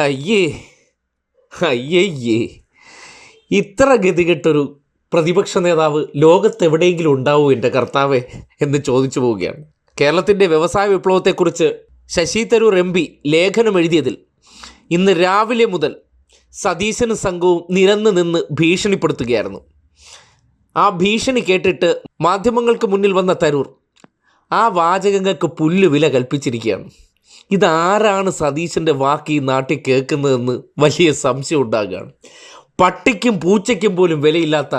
അയ്യേ അയ്യയ്യേ, ഇത്ര ഗതികെട്ടൊരു പ്രതിപക്ഷ നേതാവ് ലോകത്തെവിടെയെങ്കിലും ഉണ്ടാവൂ എൻ്റെ കർത്താവേ എന്ന് ചോദിച്ചു പോവുകയാണ്. കേരളത്തിൻ്റെ വ്യവസായ വിപ്ലവത്തെക്കുറിച്ച് ശശി തരൂർ MP ലേഖനം എഴുതിയതിൽ ഇന്ന് രാവിലെ മുതൽ സതീശനും സംഘവും നിരന്ന് നിന്ന് ഭീഷണിപ്പെടുത്തുകയായിരുന്നു. ആ ഭീഷണി കേട്ടിട്ട് മാധ്യമങ്ങൾക്ക് മുന്നിൽ വന്ന തരൂർ ആ വാചകങ്ങൾക്ക് പുല്ലുവില കൽപ്പിച്ചിരിക്കുകയാണ്. ഇതാരാണ് സതീശൻ്റെ വാക്ക് ഈ നാട്ടിൽ കേൾക്കുന്നതെന്ന് വലിയ സംശയം ഉണ്ടാകുകയാണ്. പട്ടിക്കും പൂച്ചയ്ക്കും പോലും വിലയില്ലാത്ത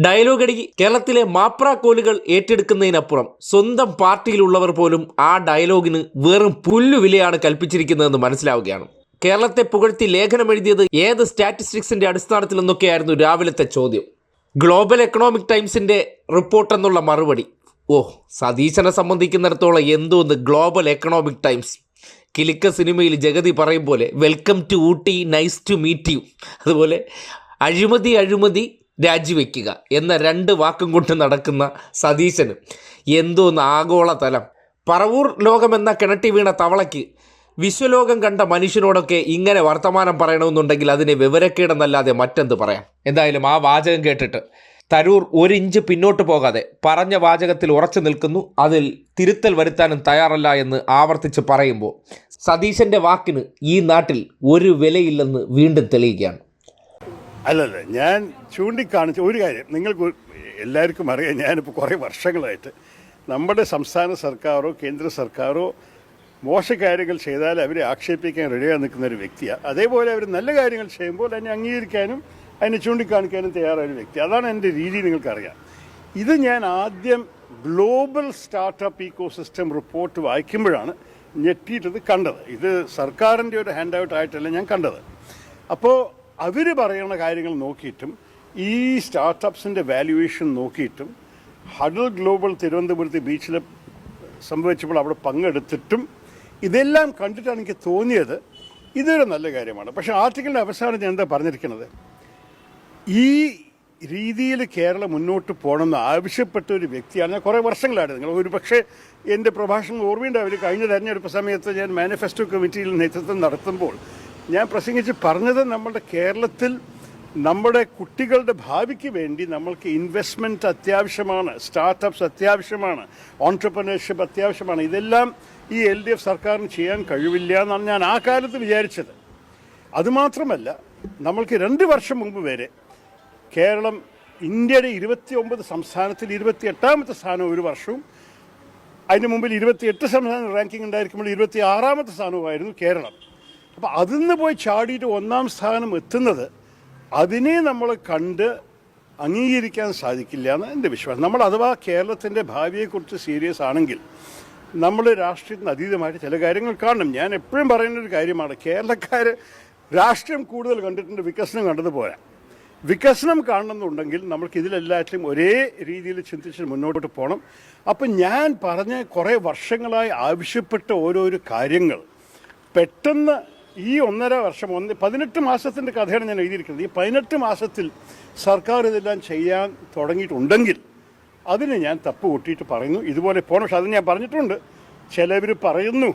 ഡയലോഗടി കേരളത്തിലെ മാപ്രാക്കോലുകൾ ഏറ്റെടുക്കുന്നതിനപ്പുറം സ്വന്തം പാർട്ടിയിലുള്ളവർ പോലും ആ ഡയലോഗിന് വെറും പുല്ലുവിലയാണ് കൽപ്പിച്ചിരിക്കുന്നതെന്ന് മനസ്സിലാവുകയാണ്. കേരളത്തെ പുകഴ്ത്തി ലേഖനം എഴുതിയത് ഏത് സ്റ്റാറ്റിസ്റ്റിക്സിൻ്റെ അടിസ്ഥാനത്തിൽ എന്നൊക്കെയായിരുന്നു രാവിലത്തെ ചോദ്യം. ഗ്ലോബൽ എക്കണോമിക് ടൈംസിൻ്റെ റിപ്പോർട്ട് എന്നുള്ള മറുപടി. സതീശനെ സംബന്ധിക്കുന്നിടത്തോളം എന്തോന്ന് ഗ്ലോബൽ എക്കണോമിക് ടൈംസ്. കിലുക്ക സിനിമയിൽ ജഗതി പറയും പോലെ welcome to Ooty, nice to meet you. അതുപോലെ അഴിമതി രാജിവെക്കുക എന്ന 2 വാക്കും കൊണ്ട് നടക്കുന്ന സതീശന് എന്തോന്ന് ആഗോളതലം. പറവൂർ ലോകമെന്ന കിണറ്റി വീണ തവളയ്ക്ക് വിശ്വലോകം കണ്ട മനുഷ്യനോടൊക്കെ ഇങ്ങനെ വർത്തമാനം പറയണമെന്നുണ്ടെങ്കിൽ അതിനെ വിവരക്കേടെന്നല്ലാതെ മറ്റെന്ത് പറയാം. എന്തായാലും ആ വാചകം കേട്ടിട്ട് തരൂർ 1 ഇഞ്ച് പിന്നോട്ട് പോകാതെ പറഞ്ഞ വാചകത്തിൽ ഉറച്ചു നിൽക്കുന്നു. അതിൽ തിരുത്തൽ വരുത്താനും തയ്യാറല്ല എന്ന് ആവർത്തിച്ച് പറയുമ്പോൾ സതീശൻ്റെ വാക്കിന് ഈ നാട്ടിൽ ഒരു വിലയില്ലെന്ന് വീണ്ടും തെളിയിക്കുകയാണ്. അല്ലല്ല, ഞാൻ ചൂണ്ടിക്കാണിച്ച ഒരു കാര്യം നിങ്ങൾക്ക് എല്ലാവർക്കും അറിയാം. ഞാനിപ്പോൾ കുറേ വർഷങ്ങളായിട്ട് നമ്മുടെ സംസ്ഥാന സർക്കാരോ കേന്ദ്ര സർക്കാരോ മോശകാര്യങ്ങൾ ചെയ്താൽ അവരെ ആക്ഷേപിക്കാൻ റെഡിയായി നിൽക്കുന്ന ഒരു വ്യക്തിയാണ്. അതേപോലെ അവർ നല്ല കാര്യങ്ങൾ ചെയ്യുമ്പോൾ അതിനെ അംഗീകരിക്കാനും അതിനെ ചൂണ്ടിക്കാണിക്കാനും തയ്യാറായ ഒരു വ്യക്തി. അതാണ് എൻ്റെ രീതി, നിങ്ങൾക്കറിയാം. ഇത് ഞാൻ ആദ്യം ഗ്ലോബൽ സ്റ്റാർട്ടപ്പ് ഇക്കോസിസ്റ്റം റിപ്പോർട്ട് വായിക്കുമ്പോഴാണ് ഞെട്ടിയിട്ടത് കണ്ടത്. ഇത് സർക്കാരിൻ്റെ ഒരു ഹാൻഡ് ഔട്ട് ആയിട്ടല്ല ഞാൻ കണ്ടത്. അപ്പോൾ അവർ പറയുന്ന കാര്യങ്ങൾ നോക്കിയിട്ടും ഈ സ്റ്റാർട്ടപ്സിൻ്റെ വാല്യുവേഷൻ നോക്കിയിട്ടും ഹഡൽ ഗ്ലോബൽ തിരുവനന്തപുരത്ത് ബീച്ചിൽ സംഭവിച്ചപ്പോൾ അവിടെ പങ്കെടുത്തിട്ടും ഇതെല്ലാം കണ്ടിട്ടാണ് എനിക്ക് തോന്നിയത് ഇതൊരു നല്ല കാര്യമാണ്. പക്ഷേ ആർട്ടിക്കിളിൻ്റെ അവസാനം ഞാൻ എന്താ പറഞ്ഞിരിക്കുന്നത്, ഈ രീതിയിൽ കേരളം മുന്നോട്ട് പോകണമെന്ന് ആവശ്യപ്പെട്ട ഒരു വ്യക്തിയാണ് ഞാൻ. കുറേ വർഷങ്ങളായിട്ട് നിങ്ങൾ ഒരു പക്ഷേ എൻ്റെ പ്രഭാഷണം ഓർമ്മയുണ്ടാവില്ല. കഴിഞ്ഞ തെരഞ്ഞെടുപ്പ് സമയത്ത് ഞാൻ മാനിഫെസ്റ്റോ കമ്മിറ്റിയിൽ നേതൃത്വം നടത്തുമ്പോൾ ഞാൻ പ്രസംഗിച്ച് പറഞ്ഞത് നമ്മുടെ കേരളത്തിൽ നമ്മുടെ കുട്ടികളുടെ ഭാവിക്ക് വേണ്ടി നമ്മൾക്ക് ഇൻവെസ്റ്റ്മെൻറ്റ് അത്യാവശ്യമാണ്, സ്റ്റാർട്ടപ്സ് അത്യാവശ്യമാണ്, ഓൺട്രപ്രനർഷിപ്പ് അത്യാവശ്യമാണ്. ഇതെല്ലാം ഈ LDF സർക്കാരിന് ചെയ്യാൻ കഴിവില്ല എന്നാണ് ഞാൻ ആ കാലത്ത് വിചാരിച്ചത്. അതുമാത്രമല്ല, നമ്മൾക്ക് 2 വർഷം മുമ്പ് വരെ കേരളം ഇന്ത്യയുടെ 29 സംസ്ഥാനത്തിൽ 28ാമത്തെ സ്ഥാനം ഒരു വർഷവും, അതിന് മുമ്പിൽ 28 സംസ്ഥാന റാങ്കിങ് ഉണ്ടായിരിക്കുമ്പോൾ 26ാമത്തെ സ്ഥാനവുമായിരുന്നു കേരളം. അപ്പോൾ അതിൽ പോയി ചാടിയിട്ട് 1ാം സ്ഥാനം എത്തുന്നത് അതിനെ നമ്മൾ കണ്ട് അംഗീകരിക്കാൻ സാധിക്കില്ല എന്ന് എൻ്റെ വിശ്വാസം. നമ്മൾ അഥവാ കേരളത്തിൻ്റെ ഭാവിയെക്കുറിച്ച് സീരിയസ് ആണെങ്കിൽ നമ്മൾ രാഷ്ട്രീയത്തിന് അതീതമായിട്ട് ചില കാര്യങ്ങൾ കാണണം. ഞാൻ എപ്പോഴും പറയുന്നൊരു കാര്യമാണ്, കേരളക്കാർ രാഷ്ട്രീയം കൂടുതൽ കണ്ടിട്ടുണ്ട്, വികസനം കണ്ടത് പോരാ. വികസനം കാണണമെന്നുണ്ടെങ്കിൽ നമുക്ക് ഇതിലെല്ലാറ്റിലും ഒരേ രീതിയിൽ ചിന്തിച്ച് മുന്നോട്ട് പോകണം. അപ്പം ഞാൻ പറഞ്ഞ കുറേ വർഷങ്ങളായി ആവശ്യപ്പെട്ട ഓരോരോ കാര്യങ്ങൾ പെട്ടെന്ന് ഈ 1.5 വർഷം 18 മാസത്തിൻ്റെ കഥയാണ് ഞാൻ എഴുതിയിരിക്കുന്നത്. ഈ 18 മാസത്തിൽ സർക്കാർ ഇതെല്ലാം ചെയ്യാൻ തുടങ്ങിയിട്ടുണ്ടെങ്കിൽ അതിന് ഞാൻ തപ്പ് കൂട്ടിയിട്ട് പറയുന്നു ഇതുപോലെ പോകണം. പക്ഷെ അത് ഞാൻ പറഞ്ഞിട്ടുണ്ട്. ചിലവർ പറയുന്നു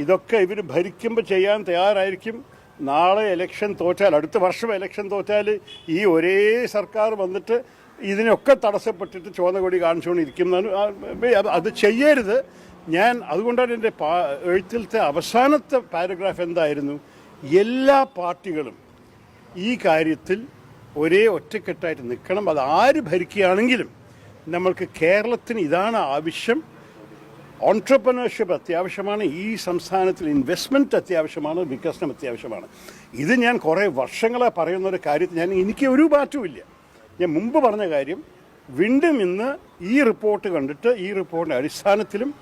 ഇതൊക്കെ ഇവർ ഭരിക്കുമ്പോൾ ചെയ്യാൻ തയ്യാറായിരിക്കും, നാളെ ഇലക്ഷൻ തോറ്റാൽ, അടുത്ത വർഷം ഇലക്ഷൻ തോറ്റാൽ ഈ ഒരേ സർക്കാർ വന്നിട്ട് ഇതിനൊക്കെ തടസ്സപ്പെട്ടിട്ട് ചുവന്ന കൊടി കാണിച്ചുകൊണ്ടിരിക്കുന്നതാണ്. അത് ചെയ്യരുത്. ഞാൻ അതുകൊണ്ടാണ് എൻ്റെ എഴുത്തിലത്തെ അവസാനത്തെ പാരഗ്രാഫ് എന്തായിരുന്നു, എല്ലാ പാർട്ടികളും ഈ കാര്യത്തിൽ ഒരേ ഒറ്റക്കെട്ടായിട്ട് നിൽക്കണം. അത് ആര് ഭരിക്കുകയാണെങ്കിലും നമ്മൾക്ക് കേരളത്തിന് ഇതാണ് ആവശ്യം. ഓൺട്രപ്രനർഷിപ്പ് അത്യാവശ്യമാണ്, ഈ സംസ്ഥാനത്തിൽ ഇൻവെസ്റ്റ്മെൻറ്റ് അത്യാവശ്യമാണ്, വികസനം അത്യാവശ്യമാണ്. ഇത് ഞാൻ കുറേ വർഷങ്ങളായി പറയുന്ന ഒരു കാര്യത്തിൽ എനിക്ക് ഒരു മാറ്റവുമില്ല. ഞാൻ മുമ്പ് പറഞ്ഞ കാര്യം വീണ്ടും ഇന്ന് ഈ റിപ്പോർട്ട് കണ്ടിട്ട് ഈ റിപ്പോർട്ടിൻ്റെ അടിസ്ഥാനത്തിലും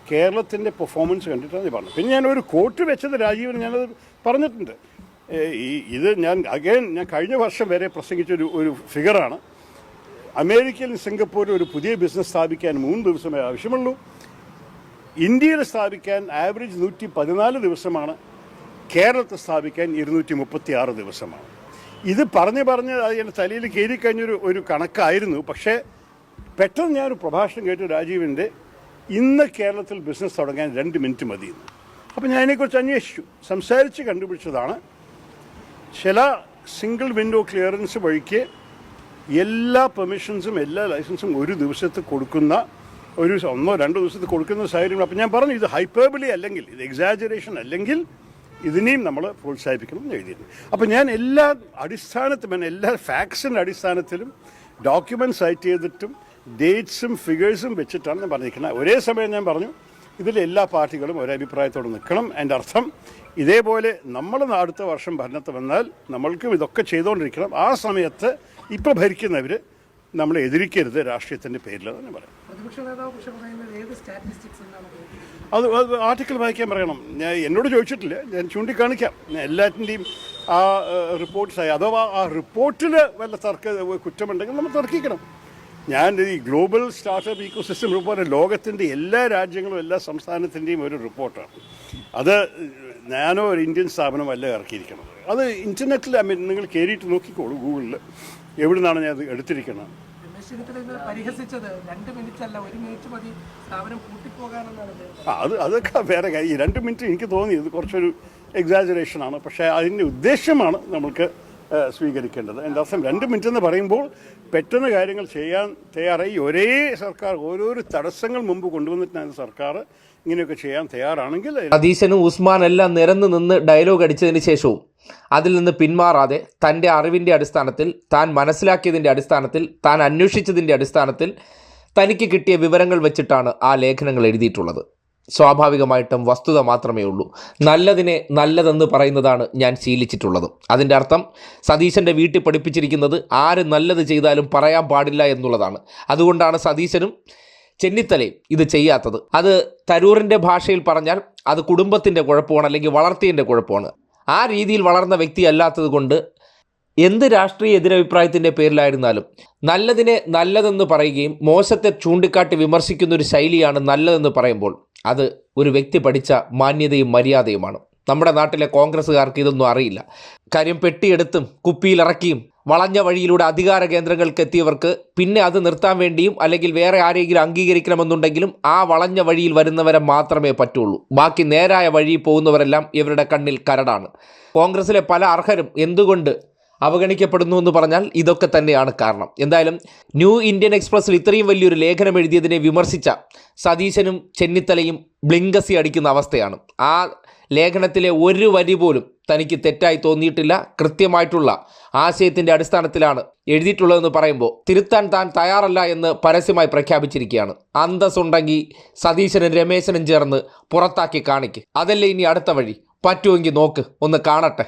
കേരളത്തിൻ്റെ പെർഫോമൻസ് കണ്ടിട്ടാണ് ഞാൻ പറഞ്ഞത്. പിന്നെ ഞാനൊരു കോട്ട് വെച്ചത് രാജീവന് ഞാനത് പറഞ്ഞിട്ടുണ്ട്. ഇത് ഞാൻ കഴിഞ്ഞ വർഷം വരെ പ്രസംഗിച്ചൊരു ഫിഗറാണ്. അമേരിക്കയിലും സിംഗപ്പൂരിലും ഒരു പുതിയ ബിസിനസ് സ്ഥാപിക്കാൻ 3 ദിവസമേ ആവശ്യമുള്ളൂ. ഇന്ത്യയിൽ സ്ഥാപിക്കാൻ ആവറേജ് 114 ദിവസമാണ്, കേരളത്തിൽ സ്ഥാപിക്കാൻ 236 ദിവസമാണ്. ഇത് പറഞ്ഞ് അത് എൻ്റെ തലയിൽ കയറിക്കഴിഞ്ഞൊരു കണക്കായിരുന്നു. പക്ഷേ പെട്ടെന്ന് ഞാനൊരു പ്രഭാഷണം കേട്ടു രാജീവിൻ്റെ, ഇന്ന് കേരളത്തിൽ ബിസിനസ് തുടങ്ങാൻ 2 മിനിറ്റ് മതിയെന്ന്. അപ്പോൾ ഞാൻ അതിനെക്കുറിച്ച് അന്വേഷിച്ചു, സംസാരിച്ച് കണ്ടുപിടിച്ചതാണ് ചില സിംഗിൾ വിൻഡോ ക്ലിയറൻസ് വഴിക്ക് എല്ലാ പെർമിഷൻസും എല്ലാ ലൈസൻസും ഒരു ദിവസത്ത് കൊടുക്കുന്ന ഒരു 1-2 ദിവസത്തിൽ കൊടുക്കുന്ന സാഹചര്യങ്ങൾ. അപ്പോൾ ഞാൻ പറഞ്ഞു, ഇത് ഹൈപ്പർബലി അല്ലെങ്കിൽ ഇത് എക്സാജറേഷൻ അല്ലെങ്കിൽ ഇതിനെയും നമ്മൾ പ്രോത്സാഹിപ്പിക്കണം എന്ന് എഴുതിയിരുന്നു. അപ്പോൾ ഞാൻ എല്ലാ അടിസ്ഥാനത്തിലും എല്ലാ ഫാക്ട്സിൻ്റെ അടിസ്ഥാനത്തിലും ഡോക്യുമെൻറ്റ് സൈറ്റ് ചെയ്തിട്ടും ഡേറ്റ്സും ഫിഗേഴ്സും വെച്ചിട്ടാണ് ഞാൻ പറഞ്ഞിരിക്കുന്നത്. ഒരേ സമയം ഞാൻ പറഞ്ഞു ഇതിൽ എല്ലാ പാർട്ടികളും ഒരഭിപ്രായത്തോടെ നിൽക്കണം. എൻ്റെ അർത്ഥം ഇതേപോലെ നമ്മൾ അടുത്ത വർഷം ഭരണത്ത് വന്നാൽ നമ്മൾക്കും ഇതൊക്കെ ചെയ്തുകൊണ്ടിരിക്കണം. ആ സമയത്ത് ഇപ്പോൾ ഭരിക്കുന്നവർ നമ്മളെ എതിരിക്കരുത് രാഷ്ട്രീയത്തിൻ്റെ പേരിലെന്ന് ഞാൻ പറയാം. അത് ആർട്ടിക്കിൾ വായിക്കാൻ പറയണം. ഞാൻ എന്നോട് ചോദിച്ചിട്ടില്ല, ഞാൻ ചൂണ്ടിക്കാണിക്കാം. ഞാൻ എല്ലാറ്റിൻ്റെയും ആ റിപ്പോർട്ട്സ് അഥവാ ആ റിപ്പോർട്ടിൽ വല്ല കുറ്റമുണ്ടെങ്കിൽ നമ്മൾ തർക്കിക്കണം. ഞാൻ ഈ ഗ്ലോബൽ സ്റ്റാർട്ടപ്പ് ഇക്കോസിസ്റ്റം റിപ്പോർട്ട് ലോകത്തിൻ്റെ എല്ലാ രാജ്യങ്ങളും എല്ലാ സംസ്ഥാനത്തിൻ്റെയും ഒരു റിപ്പോർട്ടാണ്. അത് ഞാനോ ഒരു ഇന്ത്യൻ സ്ഥാപനമല്ല ഇറക്കിയിരിക്കണം. അത് ഇൻ്റർനെറ്റിൽ നിങ്ങൾ കയറിയിട്ട് നോക്കിക്കോളൂ, ഗൂഗിളിൽ എവിടെ നിന്നാണ് ഞാൻ അത് എടുത്തിരിക്കുന്നത്. അതൊക്കെ വേറെ കാര്യം. ഈ 2 മിനിറ്റ് എനിക്ക് തോന്നി ഇത് കുറച്ചൊരു എക്സാജറേഷനാണ്. പക്ഷേ അതിൻ്റെ ഉദ്ദേശമാണ് നമ്മൾക്ക് സ്വീകരിക്കേണ്ടത്. എൻ്റെ അർത്ഥം 2 മിനിറ്റ് എന്ന് പറയുമ്പോൾ പെട്ടെന്ന് കാര്യങ്ങൾ ചെയ്യാൻ തയ്യാറായി ഒരേ സർക്കാർ ഓരോരോ തടസ്സങ്ങൾ മുമ്പ് കൊണ്ടുവന്നിട്ടാണ് സർക്കാർ ഇങ്ങനെയൊക്കെ ചെയ്യാൻ തയ്യാറാണെങ്കിൽ. സതീശനും ഉസ്മാൻ എല്ലാം നിരന്ന് നിന്ന് ഡയലോഗ് അടിച്ചതിന് ശേഷവും അതിൽ നിന്ന് പിന്മാറാതെ തൻ്റെ അറിവിൻ്റെ അടിസ്ഥാനത്തിൽ, താൻ മനസ്സിലാക്കിയതിൻ്റെ അടിസ്ഥാനത്തിൽ, താൻ അന്വേഷിച്ചതിൻ്റെ അടിസ്ഥാനത്തിൽ തനിക്ക് കിട്ടിയ വിവരങ്ങൾ വെച്ചിട്ടാണ് ആ ലേഖനങ്ങൾ എഴുതിയിട്ടുള്ളത്. സ്വാഭാവികമായിട്ടും വസ്തുത മാത്രമേ ഉള്ളൂ. നല്ലതിനെ നല്ലതെന്ന് പറയുന്നതാണ് ഞാൻ ശീലിച്ചിട്ടുള്ളത്. അതിൻ്റെ അർത്ഥം സതീശൻ്റെ വീട്ടിൽ പഠിപ്പിച്ചിരിക്കുന്നത് ആര് നല്ലത് ചെയ്താലും പറയാൻ പാടില്ല എന്നുള്ളതാണ്. അതുകൊണ്ടാണ് സതീശനും ചെന്നിത്തലയും ഇത് ചെയ്യാത്തത്. അത് തരൂറിൻ്റെ ഭാഷയിൽ പറഞ്ഞാൽ അത് കുടുംബത്തിൻ്റെ കുഴപ്പമാണ്, അല്ലെങ്കിൽ വളർത്തിയതിൻ്റെ കുഴപ്പമാണ്. ആ രീതിയിൽ വളർന്ന വ്യക്തി അല്ലാത്തത് കൊണ്ട് എന്ത് രാഷ്ട്രീയ എതിരഭിപ്രായത്തിൻ്റെ പേരിലായിരുന്നാലും നല്ലതിനെ നല്ലതെന്ന് പറയുകയും മോശത്തെ ചൂണ്ടിക്കാട്ടി വിമർശിക്കുന്ന ഒരു ശൈലിയാണ് നല്ലതെന്ന് പറയുമ്പോൾ അത് ഒരു വ്യക്തി പഠിച്ച മാന്യതയും മര്യാദയുമാണ്. നമ്മുടെ നാട്ടിലെ കോൺഗ്രസ്സുകാർക്ക് ഇതൊന്നും അറിയില്ല. കാര്യം പെട്ടിയെടുത്തും കുപ്പിയിലിറക്കിയും വളഞ്ഞ വഴിയിലൂടെ അധികാര കേന്ദ്രങ്ങൾക്ക് എത്തിയവർക്ക് പിന്നെ അത് നിർത്താൻ വേണ്ടിയും അല്ലെങ്കിൽ വേറെ ആരെങ്കിലും അംഗീകരിക്കണമെന്നുണ്ടെങ്കിലും ആ വളഞ്ഞ വഴിയിൽ വരുന്നവരെ മാത്രമേ പറ്റുള്ളൂ. ബാക്കി നേരായ വഴിയിൽ പോകുന്നവരെല്ലാം ഇവരുടെ കണ്ണിൽ കരടാണ്. കോൺഗ്രസിലെ പല അർഹരും എന്തുകൊണ്ട് അവഗണിക്കപ്പെടുന്നു എന്ന് പറഞ്ഞാൽ ഇതൊക്കെ തന്നെയാണ് കാരണം. എന്തായാലും ന്യൂ ഇന്ത്യൻ എക്സ്പ്രസ്സിൽ ഇത്രയും വലിയൊരു ലേഖനം എഴുതിയതിനെ വിമർശിച്ച സതീശനും ചെന്നിത്തലയും ബ്ലിങ്കസി അടിക്കുന്ന അവസ്ഥയാണ്. ആ ലേഖനത്തിലെ ഒരു വരി പോലും തനിക്ക് തെറ്റായി തോന്നിയിട്ടില്ല. കൃത്യമായിട്ടുള്ള ആശയത്തിൻ്റെ അടിസ്ഥാനത്തിലാണ് എഴുതിയിട്ടുള്ളതെന്ന് പറയുമ്പോൾ തിരുത്താൻ താൻ തയ്യാറല്ല എന്ന് പരസ്യമായി പ്രഖ്യാപിച്ചിരിക്കുകയാണ്. അന്തസ്സുണ്ടെങ്കിൽ സതീശനും രമേശനും ചേർന്ന് പുറത്താക്കി കാണിക്ക്. അതല്ലേ ഇനി അടുത്ത വഴി. പറ്റുമെങ്കിൽ നോക്ക്, ഒന്ന് കാണട്ടെ.